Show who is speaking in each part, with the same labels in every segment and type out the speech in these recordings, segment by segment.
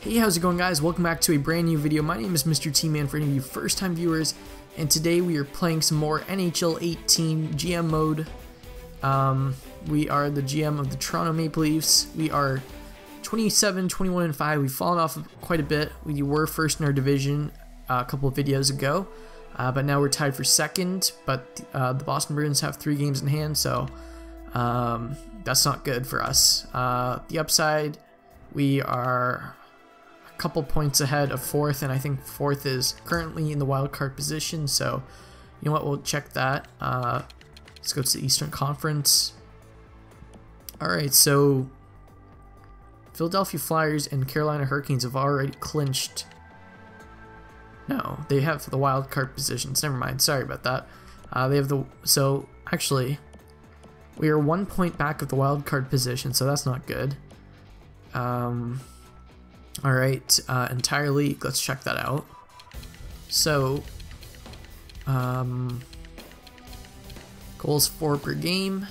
Speaker 1: Hey, how's it going, guys? Welcome back to a brand new video. My name is Mr. T-Man for any of you first time viewers, and today we are playing some more NHL 18 GM mode. We are the GM of the Toronto Maple Leafs. We are 27, 21, and 5. We've fallen off quite a bit. We were first in our division a couple of videos ago, but now we're tied for second, but the Boston Bruins have 3 games in hand, so that's not good for us. The upside, we are a couple points ahead of 4th, and I think 4th is currently in the wild card position, so you know what, we'll check that. Let's go to the Eastern Conference. Alright, so Philadelphia Flyers and Carolina Hurricanes have already clinched. No, they have the wild card positions. Never mind, sorry about that. They have so actually we are 1 point back of the wild card position, so that's not good. Alright, entire league, let's check that out. So goals for per game.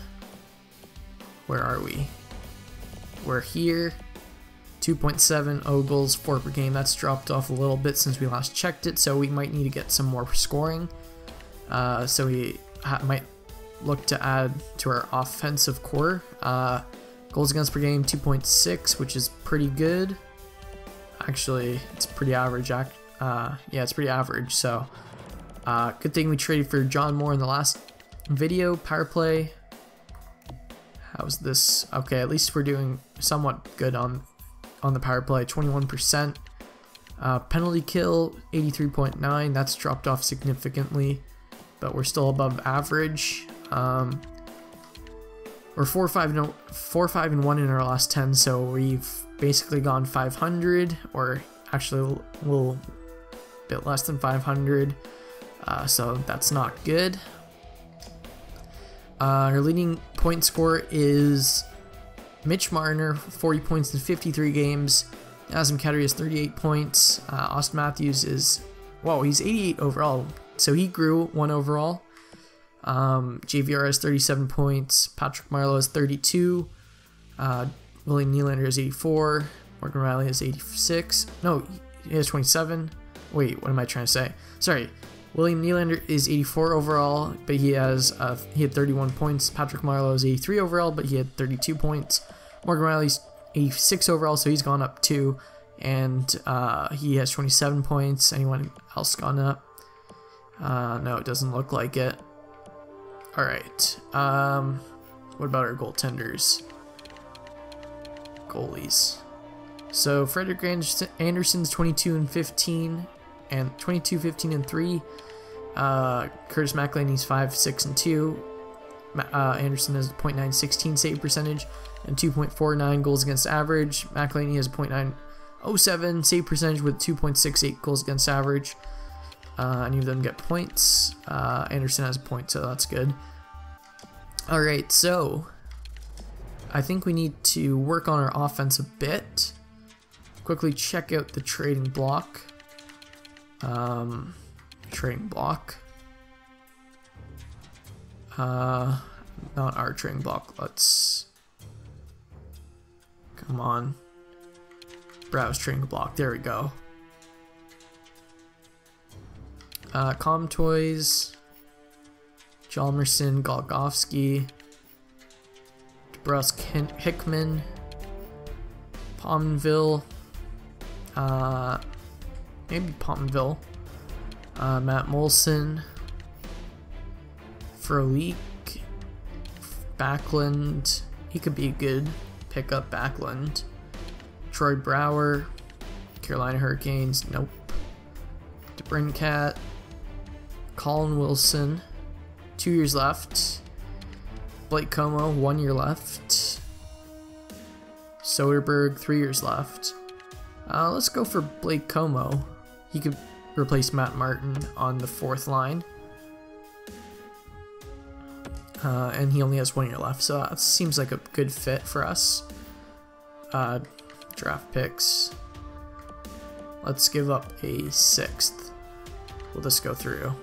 Speaker 1: Where are we? We're here. 2.70 goals for per game. That's dropped off a little bit since we last checked it, so we might need to get some more scoring. So we might look to add to our offensive core. Goals against per game 2.6, which is pretty good. Actually, it's pretty average. Yeah, it's pretty average. So good thing we traded for John Moore in the last video. Power play. How's this? Okay, at least we're doing somewhat good on the power play. 21%. Penalty kill 83.9. That's dropped off significantly, but we're still above average. We're 4-5-1 in our last 10, so we've basically gone 500, or actually a little bit less than 500. So that's not good. Our leading point scorer is Mitch Marner, 40 points in 53 games. Nazem Kadri has 38 points. Austin Matthews is, whoa, he's 88 overall, so he grew 1 overall. JVR has 37 points. Patrick Marleau has 32. William Nylander has 84. Morgan Rielly has 86. No, he has 27. Wait, what am I trying to say? Sorry. William Nylander is 84 overall, but he had 31 points. Patrick Marleau is 83 overall, but he had 32 points. Morgan Rielly's 86 overall, so he's gone up 2, and he has 27 points. Anyone else gone up? No, it doesn't look like it. Alright, what about our goaltenders? Goalies. So Frederik Andersen's 22 and 15, and 22, 15 and 3. Curtis McElhinney's 5, 6 and 2. Andersen has a .916 save percentage and 2.49 goals against average. McElhinney has a .907 save percentage with 2.68 goals against average. Any of them get points. Andersen has a point, so that's good. Alright, so I think we need to work on our offense a bit. Quickly check out the trading block. Trading block. Not our trading block. Let's, come on, browse trading block. There we go. Com Toys, Jalmerson, Golgovsky, DeBrusk, Hickman, Pominville, maybe Pominville, Matt Molson, Frolik, Backlund. He could be a good pickup. Backlund, Troy Brouwer, Carolina Hurricanes. Nope. DeBrincat, Colin Wilson, 2 years left. Blake Como, 1 year left. Soderberg, 3 years left. Let's go for Blake Como. He could replace Matt Martin on the 4th line. And he only has 1 year left, so that seems like a good fit for us. Draft picks. Let's give up a 6th. We'll just go through.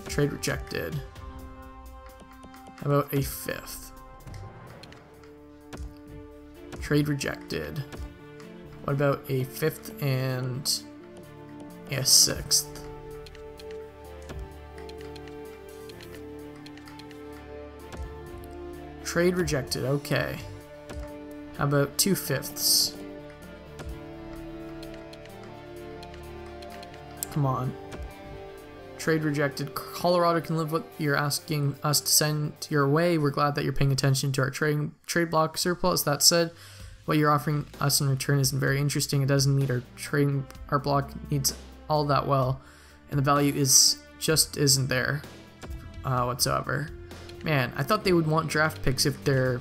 Speaker 1: Trade rejected. How about a 5th? Trade rejected. What about a 5th and a 6th? Trade rejected, okay. How about 2 5ths? Come on. Trade rejected. Colorado can live what you're asking us to send your way. We're glad that you're paying attention to our trade block surplus. That said, what you're offering us in return isn't very interesting. It doesn't meet our block needs all that well, and the value isn't there whatsoever. Man, I thought they would want draft picks if they're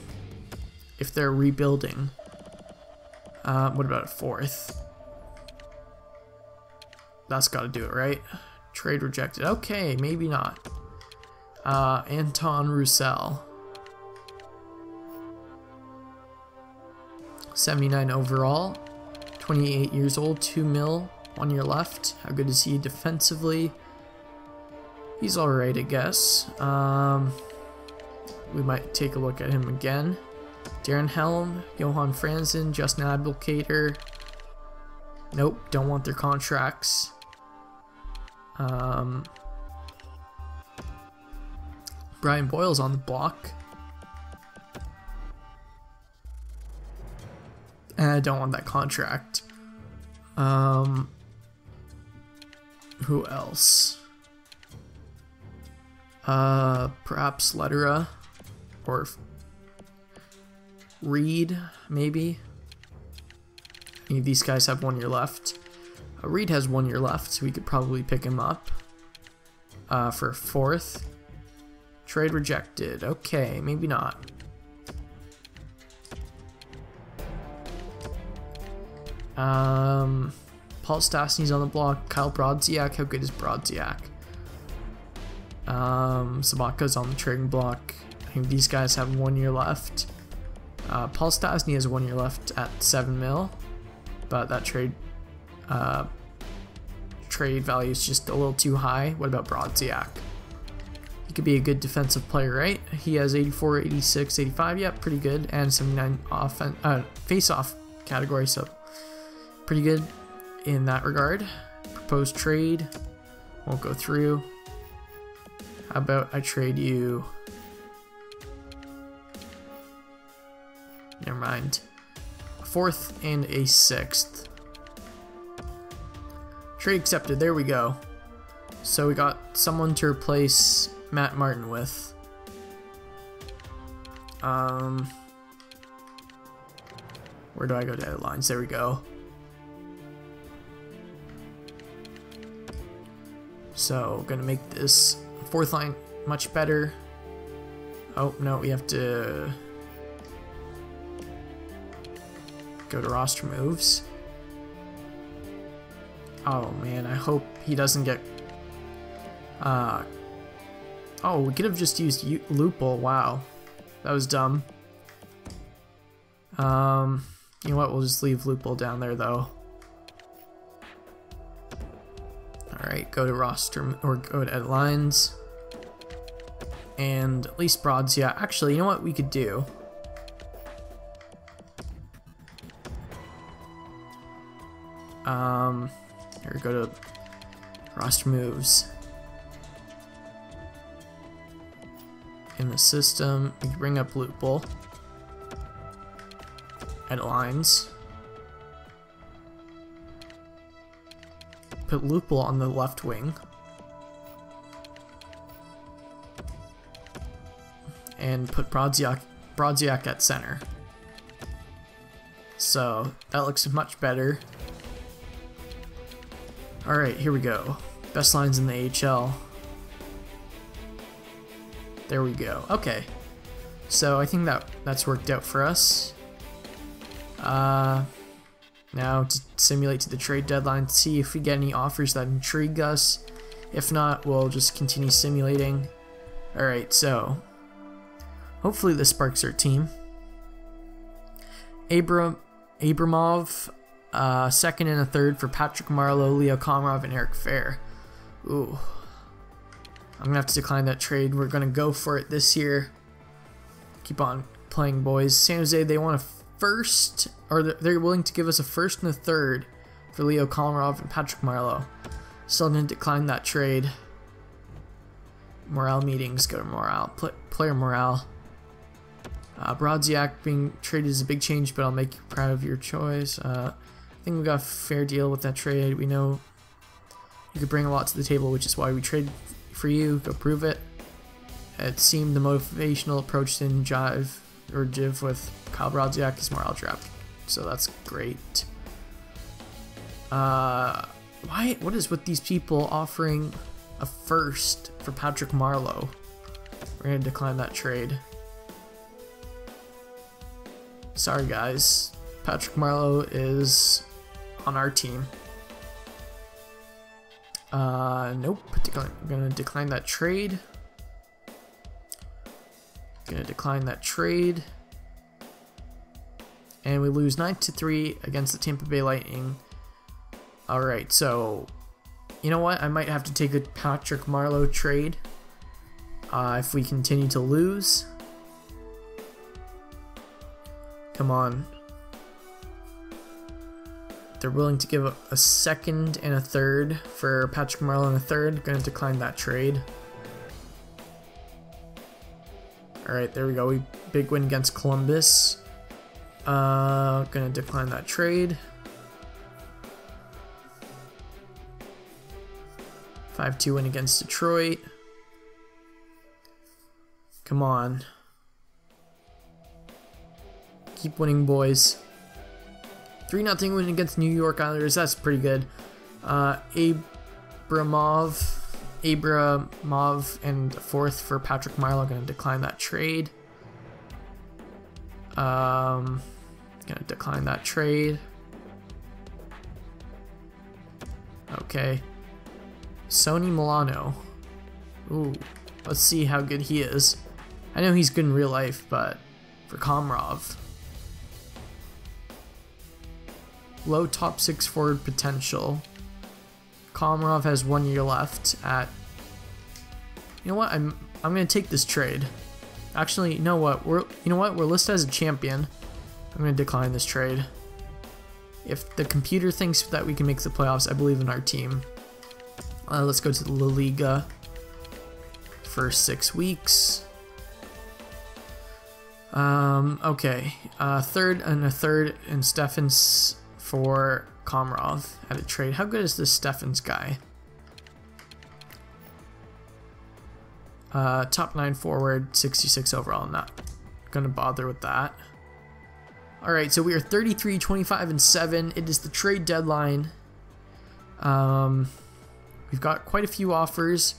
Speaker 1: rebuilding. What about a 4th? That's got to do it, right? Trade rejected. Okay, maybe not. Anton Roussel. 79 overall. 28 years old. 2 mil. 1 year left. How good is he defensively? He's alright, I guess. We might take a look at him again. Darren Helm. Johan Franzen. Justin Advocator. Nope, don't want their contracts. Brian Boyle's on the block. And I don't want that contract. Who else? Perhaps Lederer or Reed, maybe. Any of these guys have 1 year left. Reed has 1 year left, so we could probably pick him up for a 4th. Trade rejected. Okay, maybe not. Paul Stastny's on the block. Kyle Brodziak. How good is Brodziak? Sabaka's on the trading block. I think these guys have 1 year left. Paul Stastny has 1 year left at 7 mil, but that trade value is just a little too high. What about Brodziak? He could be a good defensive player, right? He has 84, 86, 85. Yep, pretty good. And 79 face-off category, so pretty good in that regard. Proposed trade. Won't go through. How about I trade you... Never mind. A 4th and a 6th. Trade accepted. There we go. So we got someone to replace Matt Martin with. Where do I go to edit lines? There we go. So gonna make this 4th line much better. Oh no, we have to go to roster moves. Oh man, I hope he doesn't get... Oh, we could have just used Lupul. Wow. That was dumb. You know what, we'll just leave Lupul down there though. Alright, go to roster, or go to edit lines. And at least Brodziak. Actually, you know what we could do? Here, go to roster moves. In the system, we can bring up Lupul. Edit lines. Put Lupul on the left wing. And put Brodziak at center. So that looks much better. Alright, here we go. Best lines in the AHL. There we go. Okay. So I think that's worked out for us. Now to simulate to the trade deadline to see if we get any offers that intrigue us. If not, we'll just continue simulating. Alright, so hopefully this sparks our team. Abramov, 2nd and a 3rd for Patrick Marleau, Leo Komarov, and Eric Fair. Ooh. I'm gonna have to decline that trade. We're gonna go for it this year. Keep on playing, boys. San Jose, they want first, or they're willing to give us a first and a third for Leo Komarov and Patrick Marleau. Still didn't decline that trade. Morale meetings, go to morale, player morale. Brodziak being traded is a big change, but I'll make you proud of your choice. I think we got a fair deal with that trade. We know you could bring a lot to the table, which is why we traded for you. Go prove it. It seemed the motivational approach didn't jive with Kyle Brodziak's morale drop, so that's great. What is with these people offering a first for Patrick Marleau? We're gonna decline that trade. Sorry guys, Patrick Marleau is on our team. Nope, I'm gonna decline that trade. And we lose 9-3 against the Tampa Bay Lightning. Alright, so you know what? I might have to take a Patrick Marleau trade if we continue to lose. Come on. They're willing to give a second and a third for Patrick Marleau and a third. Going to decline that trade. Alright, there we go. Big win against Columbus. Going to decline that trade. 5-2 win against Detroit. Come on. Keep winning, boys. 3-0 win against New York Islanders. That's pretty good. Abramov and a fourth for Patrick Marleau. Going to decline that trade. Going to decline that trade. Okay. Sonny Milano. Ooh, let's see how good he is. I know he's good in real life, but for Komarov. Low top 6 forward potential. Komarov has 1 year left at... You know what? I'm gonna take this trade. Actually, you know what? We're listed as a champion. I'm gonna decline this trade. If the computer thinks that we can make the playoffs, I believe in our team. Let's go to the La Liga for 6 weeks. Okay. Third and a third and Steffens for Komarov at a trade. How good is this Steffens guy? Top 9 forward, 66 overall. I'm not gonna bother with that. Alright, so we are 33, 25, and 7. It is the trade deadline. We've got quite a few offers.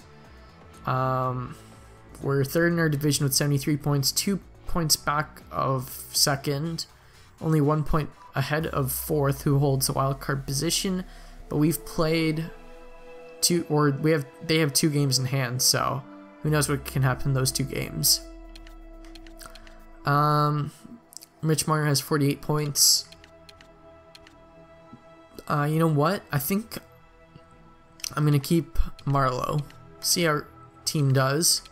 Speaker 1: We're third in our division with 73 points, 2 points back of second, only 1 point ahead of fourth, who holds a wild card position. But we've played they have 2 games in hand, so who knows what can happen in those 2 games. Mitch Marner has 48 points. You know what? I think I'm gonna keep Marleau. See how our team does.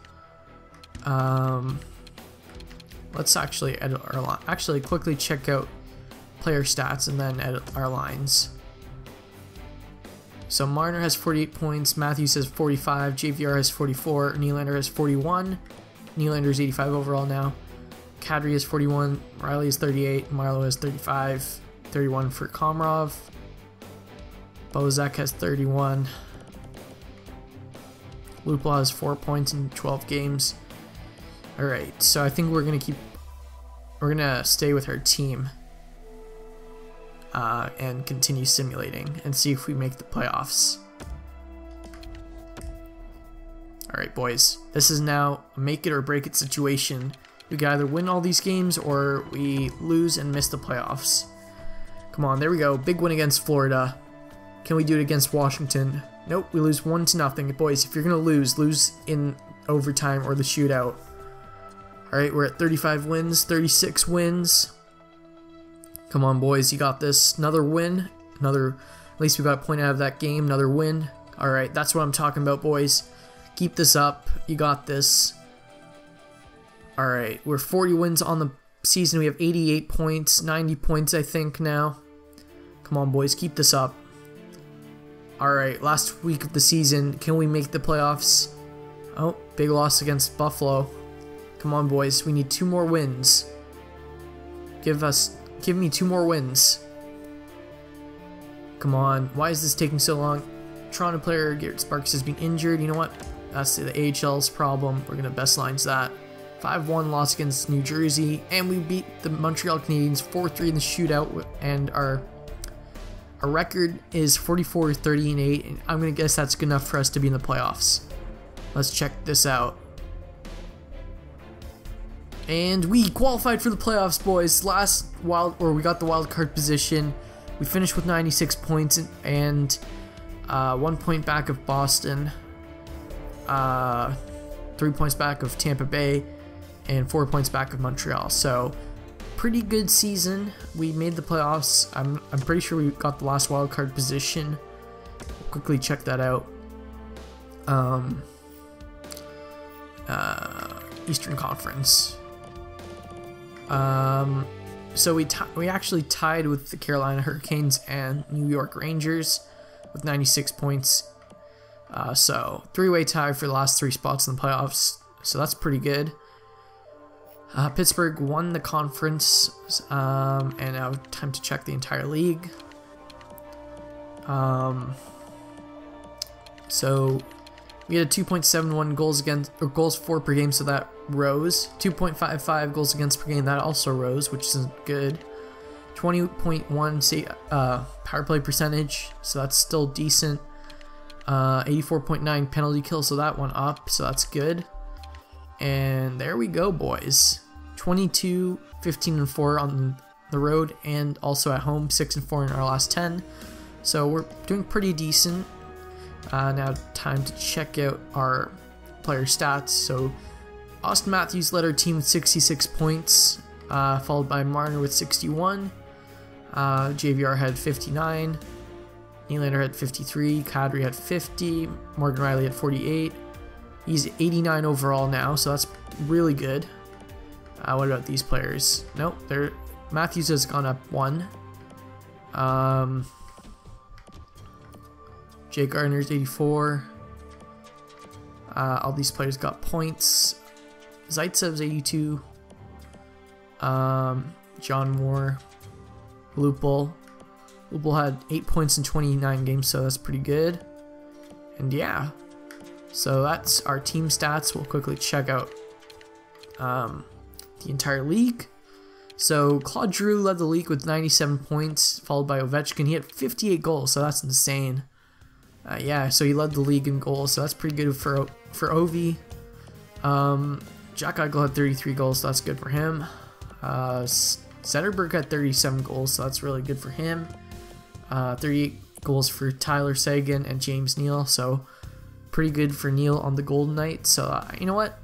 Speaker 1: Let's actually edit our line. Actually, quickly check out player stats and then edit our lines. So Marner has 48 points. Matthews has 45. JVR has 44. Nylander has 41. Nylander's 85 overall now. Kadri has 41. Riley has 38. Marleau has 35. 31 for Komarov. Bozak has 31. Lupla has 4 points in 12 games. Alright, so I think we're gonna stay with our team and continue simulating and see if we make the playoffs. Alright boys, this is now a make it or break it situation. We can either win all these games or we lose and miss the playoffs. Come on, there we go. Big win against Florida. Can we do it against Washington? Nope, we lose 1-0. Boys, if you're gonna lose in overtime or the shootout. Alright, we're at 35 wins, 36 wins. Come on, boys, you got this. Another win. At least we got a point out of that game. Another win. Alright, that's what I'm talking about, boys. Keep this up. You got this. Alright, we're 40 wins on the season we have 88 points, 90 points I think now. Come on, boys, keep this up. Alright, last week of the season, can we make the playoffs? Oh, big loss against Buffalo. Come on, boys, we need 2 more wins. Give me 2 more wins. Come on, why is this taking so long? Toronto player Garrett Sparks has been injured. You know what? That's the AHL's problem. We're gonna best lines that. 5-1 loss against New Jersey, and we beat the Montreal Canadiens 4-3 in the shootout, and our record is 44-30-8, and I'm gonna guess that's good enough for us to be in the playoffs. Let's check this out. And we qualified for the playoffs, boys. We got the wild card position. We finished with 96 points and 1 point back of Boston, 3 points back of Tampa Bay, and 4 points back of Montreal. So pretty good season. We made the playoffs. I'm pretty sure we got the last wild card position. Quickly check that out. Eastern Conference. So we actually tied with the Carolina Hurricanes and New York Rangers with 96 points. So 3-way tie for the last 3 spots in the playoffs. So that's pretty good. Pittsburgh won the conference, and now time to check the entire league. So we had a 2.71 goals for per game, so that rose. 2.55 goals against per game, that also rose, which is good. 20.1 power play percentage, so that's still decent. 84.9 penalty kills, so that went up, so that's good. And there we go, boys. 22, 15, and 4 on the road, and also at home, 6 and 4 in our last 10. So we're doing pretty decent. Now time to check out our player stats. So Austin Matthews led our team with 66 points, followed by Marner with 61. JVR had 59. Nylander had 53. Kadri had 50. Morgan Riley had 48. He's 89 overall now, so that's really good. What about these players? Nope, Matthews has gone up 1. Jake Gardner's 84. All these players got points. Zaitsev's 82. John Moore. Lupul had 8 points in 29 games, so that's pretty good. And yeah, so that's our team stats. We'll quickly check out the entire league. So Claude Giroux led the league with 97 points, followed by Ovechkin. He had 58 goals, so that's insane. Yeah, so he led the league in goals, so that's pretty good for Ovi. Jack Eichel had 33 goals, so that's good for him. Zetterberg had 37 goals, so that's really good for him. 38 goals for Tyler Seguin and James Neal, so pretty good for Neal on the Golden Knights. So you know what?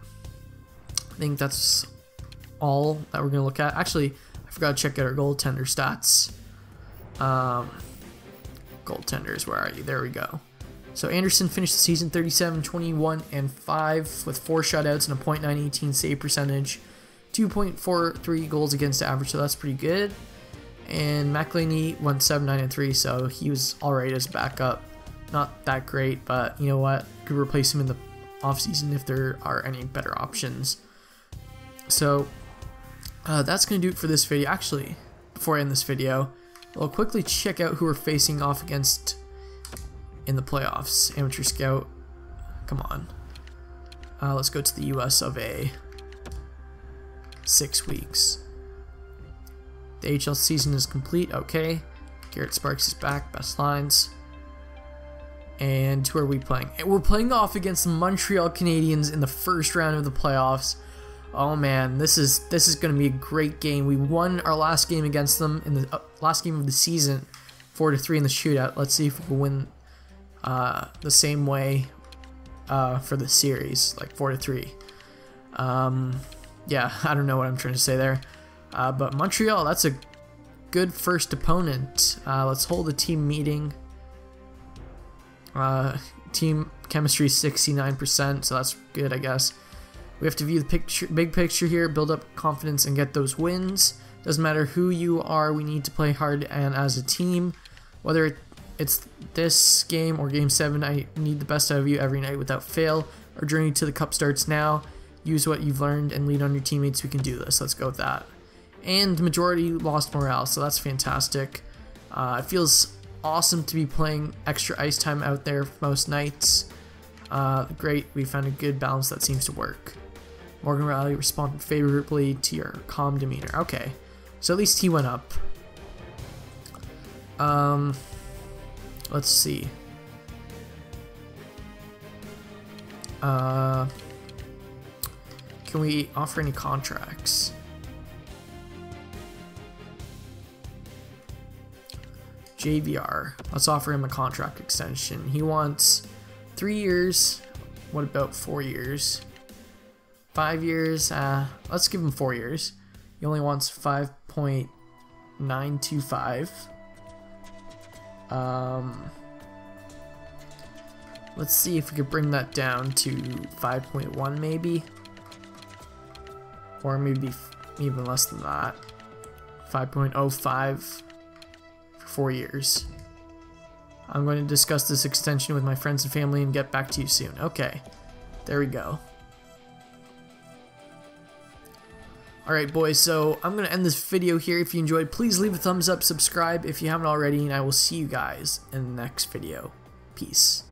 Speaker 1: I think that's all that we're going to look at. Actually, I forgot to check out our goaltender stats. Goaltenders, where are you? There we go. So Anderson finished the season 37, 21, and 5 with 4 shutouts and a .918 save percentage, 2.43 goals against average, so that's pretty good. And McElhinney went 7, 9, and 3, so he was alright as backup. Not that great, but you know what? Could replace him in the offseason if there are any better options. So that's going to do it for this video. Actually, before I end this video, I'll quickly check out who we're facing off against in the playoffs. Amateur Scout, come on. Let's go to the US of A. 6 weeks. The AHL season is complete. Okay. Garrett Sparks is back. Best lines. And who are we playing? And we're playing off against the Montreal Canadiens in the first round of the playoffs. Oh man, this is going to be a great game. We won our last game against them in the last game of the season, 4-3 in the shootout. Let's see if we can win the same way for the series, like 4-3. Yeah, I don't know what I'm trying to say there. But Montreal, that's a good first opponent. Let's hold a team meeting. Team chemistry 69%, so that's good, I guess. We have to view the big picture here, build up confidence, and get those wins. Doesn't matter who you are, we need to play hard and as a team. Whether it's this game or Game 7, I need the best out of you every night without fail. Our journey to the cup starts now. Use what you've learned and lean on your teammates. We can do this. Let's go with that. And the majority lost morale, so that's fantastic. It feels awesome to be playing extra ice time out there most nights. Great, we found a good balance that seems to work. Morgan Riley responded favorably to your calm demeanor. Okay, so at least he went up. Let's see. Can we offer any contracts? JVR. Let's offer him a contract extension. He wants 3 years. What about 4 years? 5 years? Let's give him 4 years. He only wants 5.925. Let's see if we could bring that down to 5.1 maybe. Or maybe even less than that. 5.05 for 4 years. I'm going to discuss this extension with my friends and family and get back to you soon. Okay, there we go. Alright boys, so I'm going to end this video here. If you enjoyed, please leave a thumbs up, subscribe if you haven't already, and I will see you guys in the next video. Peace.